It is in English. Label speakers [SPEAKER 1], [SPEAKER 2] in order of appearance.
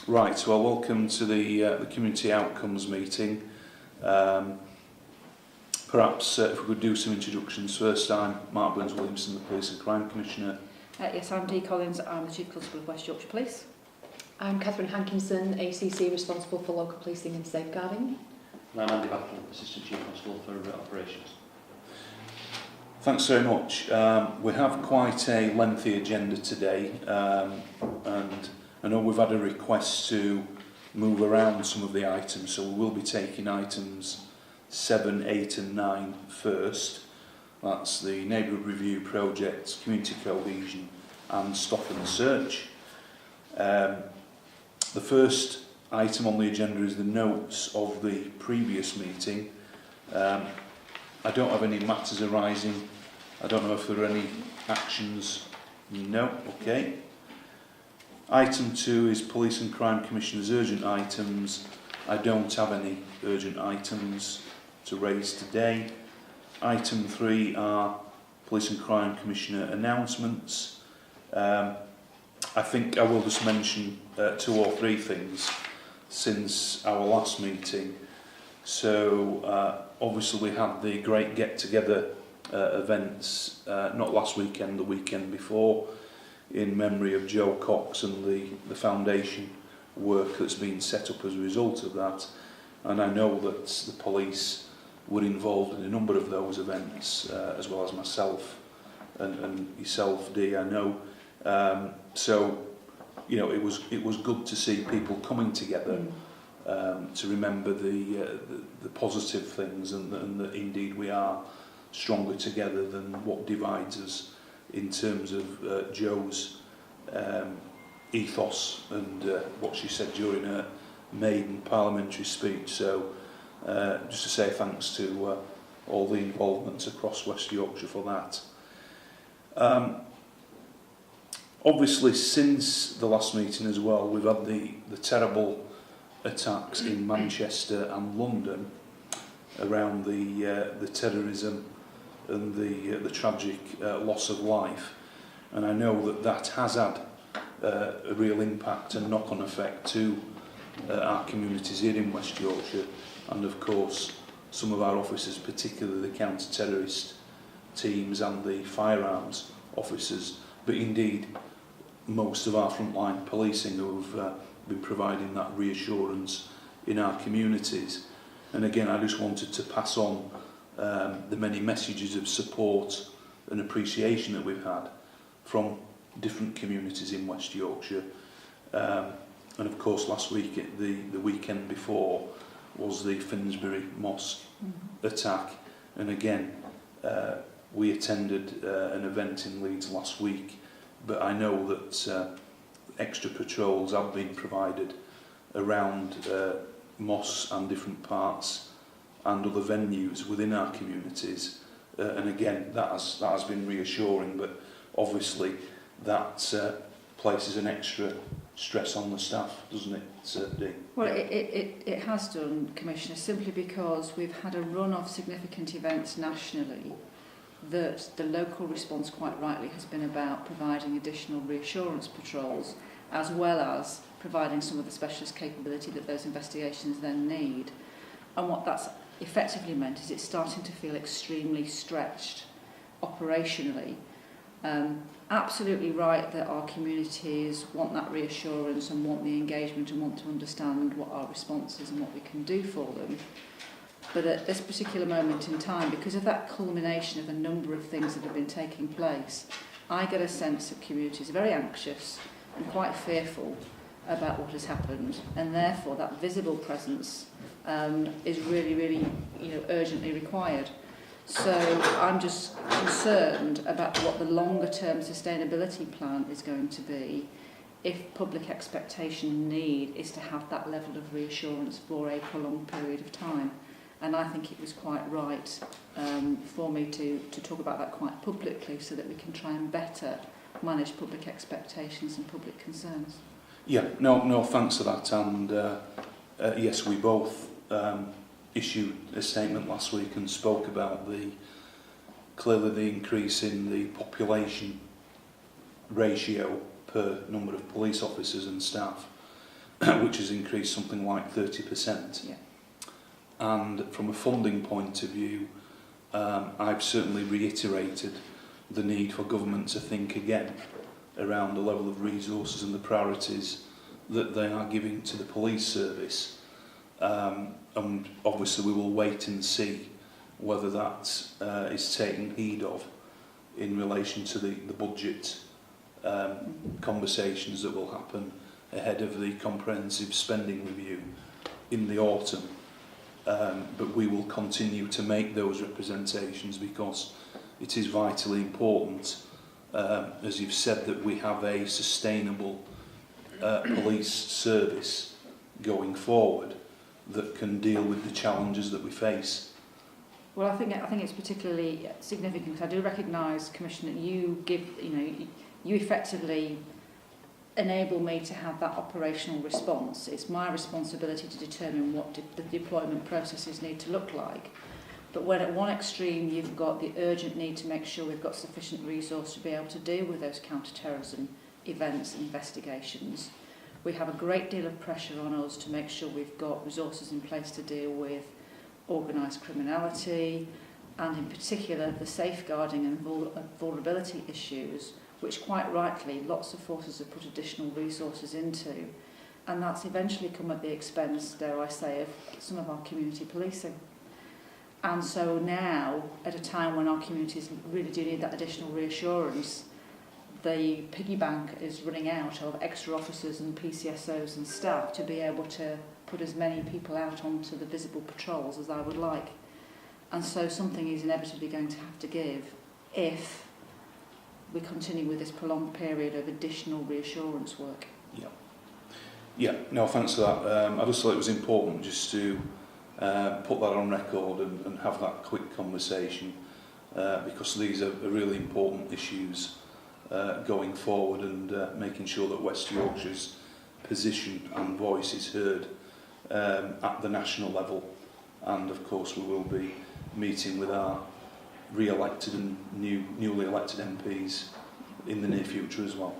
[SPEAKER 1] Right, well, welcome to the Community Outcomes meeting. Perhaps if we could do some introductions. First, I'm Mark Burns-Williamson, the Police and Crime Commissioner.
[SPEAKER 2] Yes, I'm Dee Collins, I'm the Chief Constable of West Yorkshire Police.
[SPEAKER 3] I'm Catherine Hankinson, ACC responsible for local policing and safeguarding.
[SPEAKER 4] And I'm Andy Battle, Assistant Chief Constable for Operations.
[SPEAKER 1] Thanks very much. We have quite a lengthy agenda today, and I know we've had a request to move around some of the items, so we will be taking items 7, 8 and 9 first. That's the Neighbourhood Review Project, Community Cohesion and Stop and Search. The first item on the agenda is the notes of the previous meeting. I don't have any matters arising. I don't know if there are any actions. No, okay. Item 2 is Police and Crime Commissioner's urgent items. I don't have any urgent items to raise today. Item 3 are Police and Crime Commissioner announcements. I think I will just mention 2 or 3 things since our last meeting. So obviously we had the great get-together events, not last weekend, the weekend before, in memory of Joe Cox and the foundation work that's been set up as a result of that. And I know that the police were involved in a number of those events, as well as myself and yourself, Dee, I know. So, you know, it was good to see people coming together to remember the positive things, and that indeed we are stronger together than what divides us in terms of Jo's ethos and what she said during her maiden parliamentary speech. So just to say thanks to all the involvement across West Yorkshire for that. Obviously, since the last meeting as well, we've had the terrible attacks in Manchester and London around the terrorism and the tragic loss of life. And I know that has had a real impact and knock-on effect to our communities here in West Yorkshire, and of course some of our officers, particularly the counter-terrorist teams and the firearms officers, but indeed most of our frontline policing who have been providing that reassurance in our communities. And again, I just wanted to pass on the many messages of support and appreciation that we've had from different communities in West Yorkshire. And of course last week, the weekend before, was the Finsbury Mosque attack. And again, we attended an event in Leeds last week, but I know that extra patrols have been provided around mosques and different parts and other venues within our communities, and again that has been reassuring, but obviously that places an extra stress on the staff, doesn't it, Dee?
[SPEAKER 2] Well, it has done, Commissioner, simply because we've had a run of significant events nationally that the local response, quite rightly, has been about providing additional reassurance patrols, as well as providing some of the specialist capability that those investigations then need. And what that's effectively meant is it's starting to feel extremely stretched operationally. Absolutely right that our communities want that reassurance and want the engagement and want to understand what our response is and what we can do for them. But at this particular moment in time, because of that culmination of a number of things that have been taking place, I get a sense that communities are very anxious and quite fearful about what has happened, and therefore that visible presence is really, really, urgently required. So I'm just concerned about what the longer-term sustainability plan is going to be if public expectation need is to have that level of reassurance for a prolonged period of time. And I think it was quite right for me to talk about that quite publicly so that we can try and better manage public expectations and public concerns.
[SPEAKER 1] Yeah, no, thanks for that. And yes, we both issued a statement last week and spoke about clearly the increase in the population ratio per number of police officers and staff. which has increased something like 30%.
[SPEAKER 2] Yeah.
[SPEAKER 1] And from a funding point of view, I've certainly reiterated the need for government to think again around the level of resources and the priorities that they are giving to the police service. And obviously we will wait and see whether that is taken heed of in relation to the budget conversations that will happen ahead of the comprehensive spending review in the autumn. But we will continue to make those representations because it is vitally important, as you've said, that we have a sustainable police service going forward that can deal with the challenges that we face.
[SPEAKER 2] Well, I think it's particularly significant because I do recognise, Commissioner, you effectively enable me to have that operational response. It's my responsibility to determine what the deployment processes need to look like. But when at one extreme you've got the urgent need to make sure we've got sufficient resource to be able to deal with those counter-terrorism events and investigations, we have a great deal of pressure on us to make sure we've got resources in place to deal with organised criminality and in particular the safeguarding and vulnerability issues, which quite rightly lots of forces have put additional resources into, and that's eventually come at the expense, dare I say, of some of our community policing. And so now, at a time when our communities really do need that additional reassurance, the piggy bank is running out of extra officers and PCSOs and staff to be able to put as many people out onto the visible patrols as I would like. And so something is inevitably going to have to give if we continue with this prolonged period of additional reassurance work.
[SPEAKER 1] Yeah, no, thanks for that. I just thought it was important just to put that on record and have that quick conversation because these are really important issues going forward and making sure that West Yorkshire's position and voice is heard at the national level. And of course we will be meeting with our re-elected and newly elected MPs in the near future as well.